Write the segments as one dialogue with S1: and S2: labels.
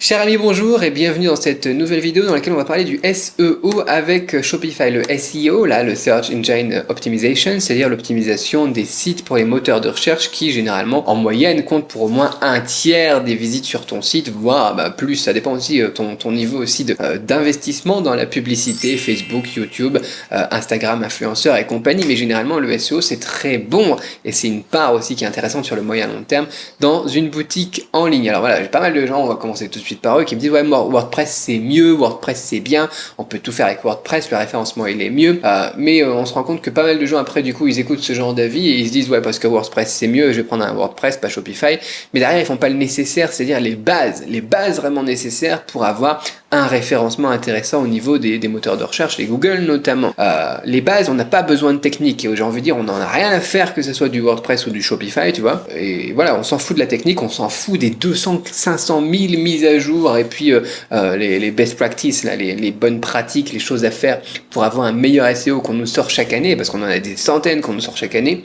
S1: Chers amis, bonjour et bienvenue dans cette nouvelle vidéo dans laquelle on va parler du SEO avec Shopify. Le SEO, là, le Search Engine Optimization, c'est-à-dire l'optimisation des sites pour les moteurs de recherche qui, généralement, en moyenne, comptent pour au moins un tiers des visites sur ton site, voire plus. Ça dépend aussi ton niveau aussi d'investissement dans la publicité, Facebook, YouTube, Instagram, influenceurs et compagnie. Mais généralement, le SEO, c'est très bon et c'est une part aussi qui est intéressante sur le moyen long terme dans une boutique en ligne. Alors voilà, j'ai pas mal de gens, on va commencer tout de suite par eux, qui me disent ouais, WordPress c'est mieux, WordPress c'est bien, on peut tout faire avec WordPress, le référencement il est mieux, mais on se rend compte que pas mal de gens après du coup ils écoutent ce genre d'avis et ils se disent ouais parce que WordPress c'est mieux, je vais prendre un WordPress pas Shopify, mais derrière ils font pas le nécessaire, c'est-à-dire les bases vraiment nécessaires pour avoir un référencement intéressant au niveau des moteurs de recherche, les Google notamment. Les bases, on n'a pas besoin de technique, et j'ai envie de dire, on n'en a rien à faire que ce soit du WordPress ou du Shopify, tu vois. Et voilà, on s'en fout de la technique, on s'en fout des 200, 500 000 mises à jour, et puis les best practices, là, les bonnes pratiques, les choses à faire pour avoir un meilleur SEO qu'on nous sort chaque année, parce qu'on en a des centaines qu'on nous sort chaque année.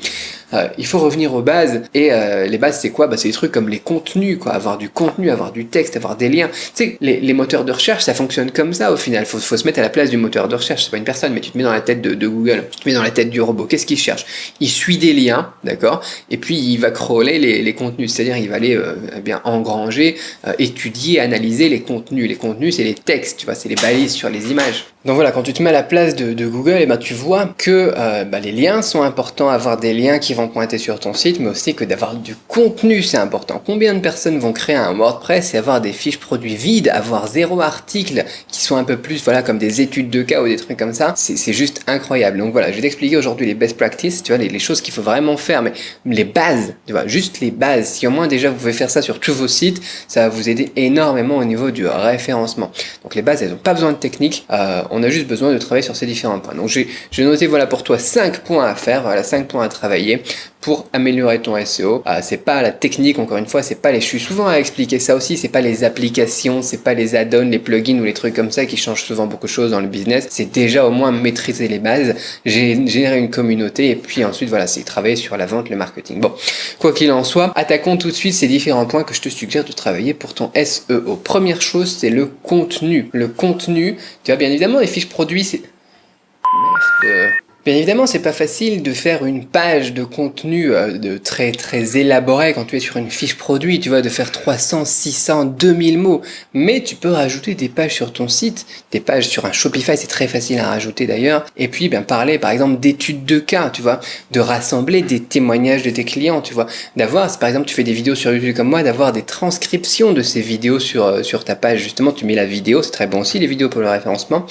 S1: Il faut revenir aux bases, et les bases c'est quoi? C'est des trucs comme les contenus, quoi, avoir du contenu, avoir du texte, avoir des liens. Tu sais, les moteurs de recherche, ça fonctionne comme ça au final. Faut se mettre à la place du moteur de recherche, c'est pas une personne, mais tu te mets dans la tête de Google, tu te mets dans la tête du robot. Qu'est-ce qu'il cherche? Il suit des liens, d'accord, et puis il va crawler les contenus, c'est-à-dire il va aller bien engranger, étudier, analyser les contenus. Les contenus, c'est les textes, tu vois, c'est les balises sur les images. Donc voilà, quand tu te mets à la place de Google, et tu vois que les liens sont importants, avoir des liens qui vont pointer sur ton site, mais aussi que d'avoir du contenu, c'est important. Combien de personnes vont créer un WordPress et avoir des fiches produits vides, avoir 0 article qui sont un peu plus, voilà, comme des études de cas ou des trucs comme ça, c'est juste incroyable. Donc voilà, je vais t'expliquer aujourd'hui les best practices, tu vois, les choses qu'il faut vraiment faire, mais les bases, tu vois, juste les bases. Si au moins déjà vous pouvez faire ça sur tous vos sites, ça va vous aider énormément au niveau du référencement. Donc les bases, elles n'ont pas besoin de technique, on a juste besoin de travailler sur ces différents points. Donc j'ai noté, voilà, pour toi 5 points à faire, voilà, 5 points à travailler pour améliorer ton SEO. C'est pas la technique, encore une fois, c'est pas je suis souvent à expliquer ça aussi, c'est pas les applications, c'est pas les add-ons, les plugins ou les trucs comme ça qui changent souvent beaucoup de choses dans le business. C'est déjà au moins maîtriser les bases, générer une communauté et puis ensuite voilà, c'est travailler sur la vente, le marketing. Bon, quoi qu'il en soit, attaquons tout de suite ces différents points que je te suggère de travailler pour ton SEO. Première chose, c'est le contenu. Le contenu, tu vois, bien évidemment, les fiches produits, c'est... Bien évidemment, c'est pas facile de faire une page de contenu de très élaboré quand tu es sur une fiche produit, tu vois, de faire 300, 600, 2000 mots. Mais tu peux rajouter des pages sur ton site, des pages sur un Shopify, c'est très facile à rajouter d'ailleurs. Et puis, parler par exemple d'études de cas, tu vois, de rassembler des témoignages de tes clients, tu vois, d'avoir, par exemple, tu fais des vidéos sur YouTube comme moi, d'avoir des transcriptions de ces vidéos sur ta page. Justement, tu mets la vidéo, c'est très bon aussi les vidéos pour le référencement.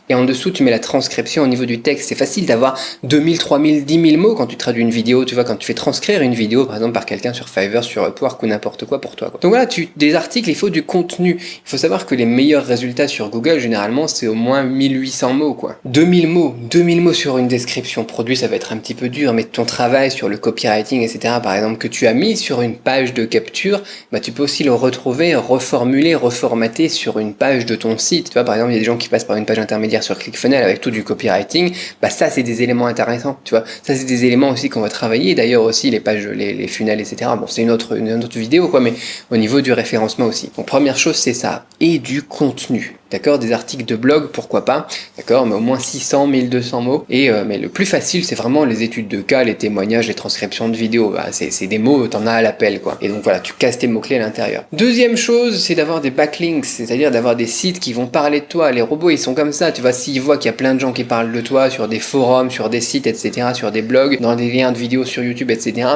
S1: Et en dessous, tu mets la transcription au niveau du texte. C'est facile d'avoir 2000, 3000, 10 000 mots quand tu traduis une vidéo, tu vois, quand tu fais transcrire une vidéo, par exemple, par quelqu'un sur Fiverr, sur Upwork ou n'importe quoi pour toi, quoi. Donc voilà, des articles, il faut du contenu. Il faut savoir que les meilleurs résultats sur Google, généralement, c'est au moins 1800 mots, quoi. 2000 mots sur une description produit, ça va être un petit peu dur, mais ton travail sur le copywriting, etc., par exemple, que tu as mis sur une page de capture, tu peux aussi le retrouver, reformuler, reformater sur une page de ton site. Tu vois, par exemple, il y a des gens qui passent par une page intermédiaire sur ClickFunnels avec tout du copywriting, ça c'est des éléments intéressants, tu vois, ça c'est des éléments aussi qu'on va travailler, d'ailleurs aussi les pages, les funnels, etc. Bon, c'est une autre vidéo, quoi, mais au niveau du référencement aussi. Donc première chose, c'est ça, et du contenu. D'accord, des articles de blog, pourquoi pas, d'accord, mais au moins 600, 1200 mots. Et mais le plus facile, c'est vraiment les études de cas, les témoignages, les transcriptions de vidéos. C'est des mots, t'en as à l'appel, quoi. Et donc voilà, tu casses tes mots-clés à l'intérieur. Deuxième chose, c'est d'avoir des backlinks, c'est-à-dire d'avoir des sites qui vont parler de toi. Les robots, ils sont comme ça, tu vois, s'ils voient qu'il y a plein de gens qui parlent de toi sur des forums, sur des sites, etc., sur des blogs, dans des liens de vidéos sur YouTube, etc.,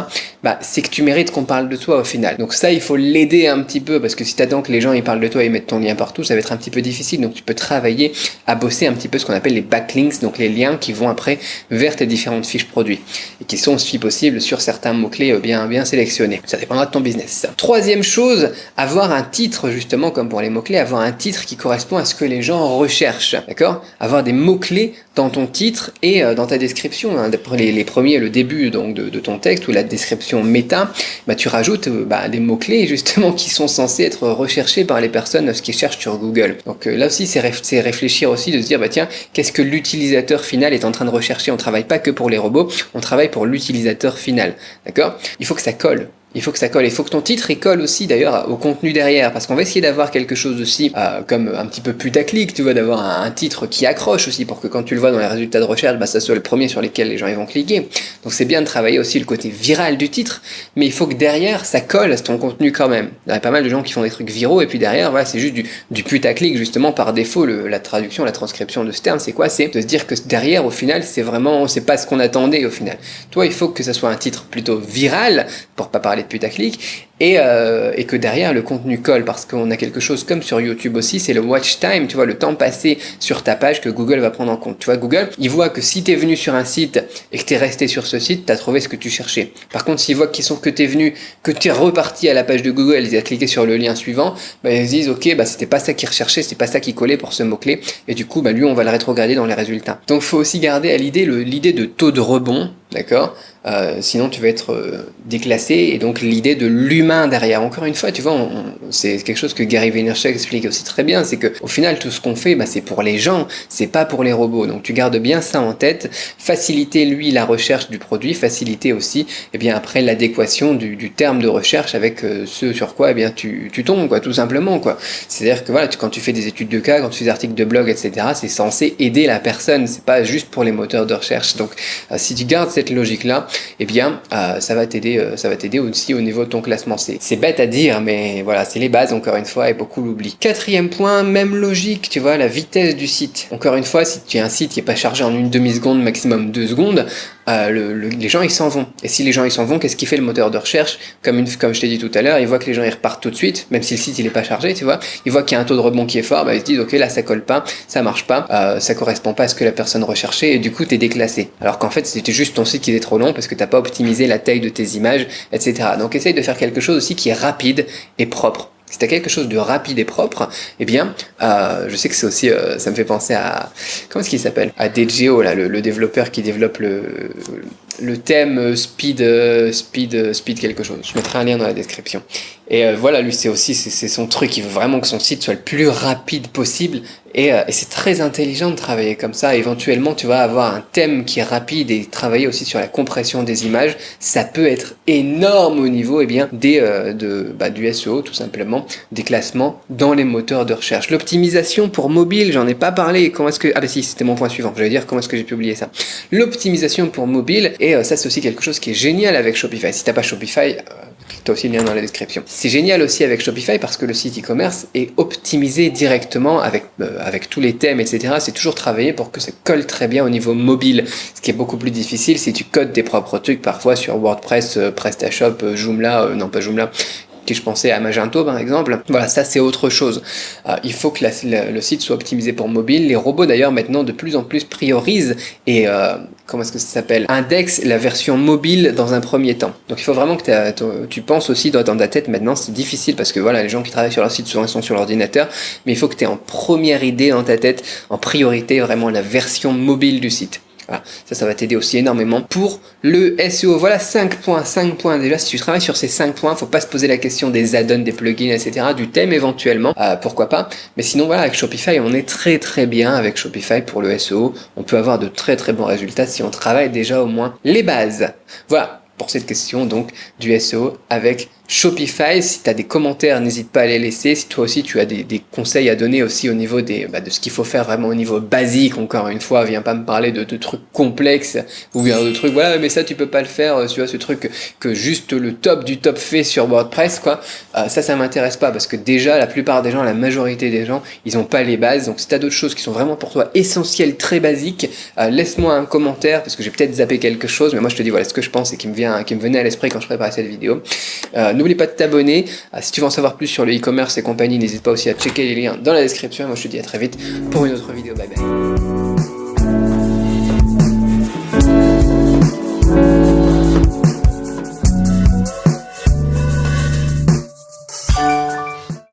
S1: c'est que tu mérites qu'on parle de toi au final. Donc ça, il faut l'aider un petit peu, parce que si t'attends que les gens ils parlent de toi et mettent ton lien partout, ça va être un petit peu difficile. Donc tu peux travailler à bosser un petit peu ce qu'on appelle les backlinks, donc les liens qui vont après vers tes différentes fiches produits et qui sont, si possible, sur certains mots-clés bien sélectionnés. Ça dépendra de ton business. Troisième chose, avoir un titre, justement comme pour les mots-clés, avoir un titre qui correspond à ce que les gens recherchent, d'accord? Avoir des mots-clés dans ton titre et dans ta description, hein, les premiers, le début donc de ton texte ou la description méta, tu rajoutes des mots-clés justement qui sont censés être recherchés par les personnes qui cherchent sur Google. Donc là aussi, c'est réfléchir aussi de se dire, tiens, qu'est-ce que l'utilisateur final est en train de rechercher? On travaille pas que pour les robots, on travaille pour l'utilisateur final, d'accord? Il faut que ça colle. Il faut que ça colle. Il faut que ton titre il colle aussi d'ailleurs au contenu derrière, parce qu'on va essayer d'avoir quelque chose aussi comme un petit peu putaclic, tu vois, d'avoir un titre qui accroche aussi pour que quand tu le vois dans les résultats de recherche, bah, ça soit le premier sur lesquels les gens ils vont cliquer. Donc c'est bien de travailler aussi le côté viral du titre, mais il faut que derrière ça colle à ton contenu quand même. Il y a pas mal de gens qui font des trucs viraux et puis derrière, voilà, c'est juste du putaclic justement par défaut. La traduction, la transcription de ce terme, c'est quoi? C'est de se dire que derrière, au final, c'est pas ce qu'on attendait au final. Toi, il faut que ça soit un titre plutôt viral pour pas parler de putaclic, et que derrière le contenu colle, parce qu'on a quelque chose comme sur YouTube aussi, c'est le watch time, tu vois, le temps passé sur ta page que Google va prendre en compte. Tu vois, Google, il voit que si t'es venu sur un site et que t'es resté sur ce site, t'as trouvé ce que tu cherchais. Par contre, s'il voit que t'es venu, que t'es reparti à la page de Google, ils ont cliqué sur le lien suivant, bah, ils se disent, ok, bah, c'était pas ça qu'il recherchait, c'était pas ça qui collait pour ce mot-clé, et du coup, bah, lui, on va le rétrograder dans les résultats. Donc, faut aussi garder à l'idée de taux de rebond, d'accord? Sinon tu vas être déclassé, et donc l'idée de l'humain derrière. Encore une fois, tu vois, c'est quelque chose que Gary Vaynerchuk explique aussi très bien, c'est que au final tout ce qu'on fait, bah, c'est pour les gens, c'est pas pour les robots. Donc tu gardes bien ça en tête. Faciliter lui la recherche du produit, faciliter aussi, et bien après l'adéquation du terme de recherche avec ce sur quoi, et bien tu tombes, quoi, tout simplement, quoi. C'est-à-dire que voilà, quand tu fais des études de cas, quand tu fais des articles de blog, etc., c'est censé aider la personne, c'est pas juste pour les moteurs de recherche. Donc si tu gardes cette logique là, eh bien ça va t'aider aussi au niveau de ton classement. C'est bête à dire, mais voilà, c'est les bases encore une fois, et beaucoup l'oublient. Quatrième point, même logique, tu vois, la vitesse du site. Encore une fois, si tu as un site qui n'est pas chargé en une demi-seconde, maximum 2 secondes, les gens ils s'en vont. Et si les gens ils s'en vont, qu'est-ce qu'il fait le moteur de recherche? Comme je t'ai dit tout à l'heure, il voit que les gens ils repartent tout de suite, même si le site il est pas chargé, tu vois, il voit qu'il y a un taux de rebond qui est fort, bah ils se disent ok, là ça colle pas, ça marche pas, ça correspond pas à ce que la personne recherchait, et du coup t'es déclassé. Alors qu'en fait c'était juste ton site qui était trop long parce que t'as pas optimisé la taille de tes images, etc. Donc essaye de faire quelque chose aussi qui est rapide et propre. Si tu as quelque chose de rapide et propre, eh bien, je sais que c'est aussi, ça me fait penser à, comment est-ce qu'il s'appelle? À DJO, là, le développeur qui développe le thème speed quelque chose. Je mettrai un lien dans la description. Et voilà, lui, c'est son truc. Il veut vraiment que son site soit le plus rapide possible. Et c'est très intelligent de travailler comme ça. Éventuellement, tu vas avoir un thème qui est rapide et travailler aussi sur la compression des images. Ça peut être énorme au niveau, eh bien, du SEO, tout simplement, des classements dans les moteurs de recherche. L'optimisation pour mobile, j'en ai pas parlé. Comment est-ce que... Ah bah si, c'était mon point suivant. Je vais dire comment est-ce que j'ai pu oublier ça. L'optimisation pour mobile, et ça c'est aussi quelque chose qui est génial avec Shopify. Si t'as pas Shopify, t'as aussi le lien dans la description. C'est génial aussi avec Shopify parce que le site e-commerce est optimisé directement avec tous les thèmes, etc. C'est toujours travaillé pour que ça colle très bien au niveau mobile. Ce qui est beaucoup plus difficile si tu codes tes propres trucs parfois sur WordPress, PrestaShop, Joomla, non pas Joomla, que je pensais à Magento par exemple. Voilà, ça c'est autre chose. Il faut que le site soit optimisé pour mobile. Les robots d'ailleurs maintenant de plus en plus priorisent et comment est-ce que ça s'appelle, index la version mobile dans un premier temps. Donc il faut vraiment que tu penses aussi dans ta tête maintenant, c'est difficile parce que voilà, les gens qui travaillent sur leur site souvent sont sur l'ordinateur, mais il faut que tu aies en première idée dans ta tête, en priorité vraiment la version mobile du site. Voilà, ça va t'aider aussi énormément pour le SEO. Voilà 5 points déjà. Si tu travailles sur ces 5 points, faut pas se poser la question des add-ons, des plugins, etc., du thème éventuellement, pourquoi pas. Mais sinon voilà, avec Shopify, on est très très bien avec Shopify pour le SEO. On peut avoir de très très bons résultats si on travaille déjà au moins les bases. Voilà pour cette question donc du SEO avec Shopify. Si tu as des commentaires, n'hésite pas à les laisser. Si toi aussi tu as des conseils à donner aussi au niveau de ce qu'il faut faire vraiment au niveau basique, encore une fois, viens pas me parler de trucs complexes ou bien de trucs, voilà, mais ça tu peux pas le faire, tu vois, ce truc que juste le top du top fait sur WordPress, quoi. Ça m'intéresse pas parce que déjà la plupart des gens, la majorité des gens, ils ont pas les bases. Donc si tu as d'autres choses qui sont vraiment pour toi essentielles, très basiques, laisse-moi un commentaire parce que j'ai peut-être zappé quelque chose, mais moi je te dis voilà ce que je pense et qui me venait à l'esprit quand je préparais cette vidéo. N'oublie pas de t'abonner. Si tu veux en savoir plus sur le e-commerce et compagnie, n'hésite pas aussi à checker les liens dans la description. Et moi je te dis à très vite pour une autre vidéo. Bye bye.